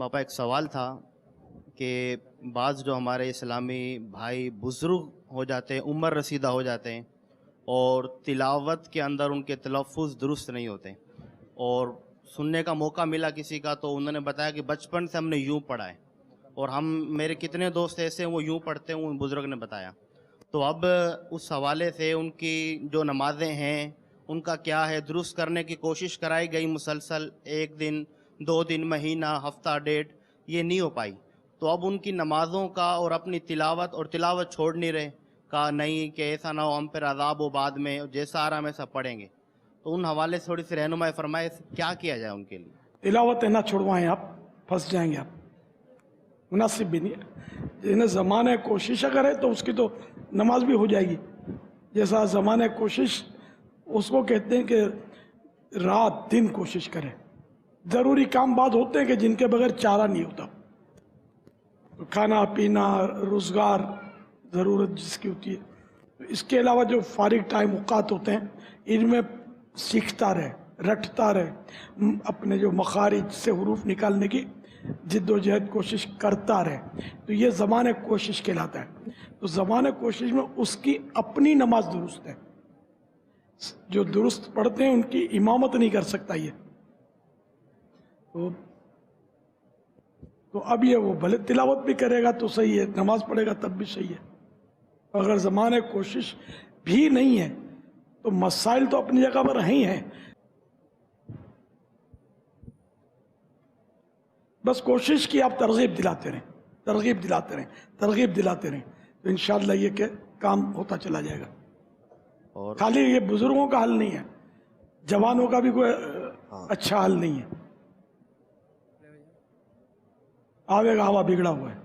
باپا ایک سوال تھا کہ بعض جو ہمارے اسلامی بھائی بزرگ ہو جاتے ہیں، عمر رسیدہ ہو جاتے ہیں، اور تلاوت کے اندر ان کے تلفظ درست نہیں ہوتے، اور سننے کا موقع ملا کسی کا تو انہوں نے بتایا کہ بچپن سے ہم نے یوں پڑھا ہے، اور میرے کتنے دوست ایسے ہیں وہ یوں پڑھتے ہیں، ان بزرگ نے بتایا. تو اب اس حوالے سے ان کی جو نمازیں ہیں ان کا کیا ہے؟ درست کرنے کی کوشش کرائی گئی مسلسل، 1 دن 2 دن، مہینہ، ہفتہ، ڈیٹ، یہ نہیں ہو پائی. تو اب ان کی نمازوں کا اور اپنی تلاوت چھوڑ نہیں رہے، کہا نہیں کہ ایسا نہ ہو ہم پھر عذاب ہو بعد میں، جیسا آ رہا ہم ایسا پڑھیں گے. تو ان حوالے سے تھوڑی سی رہنمائی فرمائے، کیا کیا جائے ان کے لیے؟ تلاوت نہ چھوڑوائیں، آپ پھنس جائیں گے، آپ مناسب بھی نہیں ہے. جنہیں زمانہ کوشش اگر ہے تو اس کی تو نماز بھی ہو جائے گی. جیسا زمانہ کوشش اس کو کہتے ہیں کہ رات دن کوشش کرے. ضروری کام بعد ہوتے ہیں کہ جن کے بغیر چارہ نہیں ہوتا، کھانا پینا، روزگار، ضرورت جس کی ہوتی ہے. اس کے علاوہ جو فارغ ٹائم اوقات ہوتے ہیں ان میں سیکھتا رہے، رٹتا رہے، اپنے جو مخارج سے حروف نکالنے کی جد و جہد کوشش کرتا رہے. تو یہ زمانہ کوشش کہلاتا ہے. تو زمانہ کوشش میں اس کی اپنی نماز درست ہے. جو درست پڑھتے ہیں ان کی امامت نہیں کر سکتا یہ. تو اب یہ وہ بھلے تلاوت بھی کرے گا تو صحیح ہے، نماز پڑھے گا تب بھی صحیح ہے. اگر زمانہ کوشش بھی نہیں ہے تو مسائل تو اپنی جگہ پر ہی ہیں. بس کوشش کی آپ ترغیب دلاتے رہیں، ترغیب دلاتے رہیں، ترغیب دلاتے رہیں، تو انشاءاللہ یہ کہ کام ہوتا چلا جائے گا. اور خالی یہ بزرگوں کا حل نہیں ہے، جوانوں کا بھی کوئی اچھا حل نہیں ہے. آوے گا ہوا بگڑا ہوا ہے.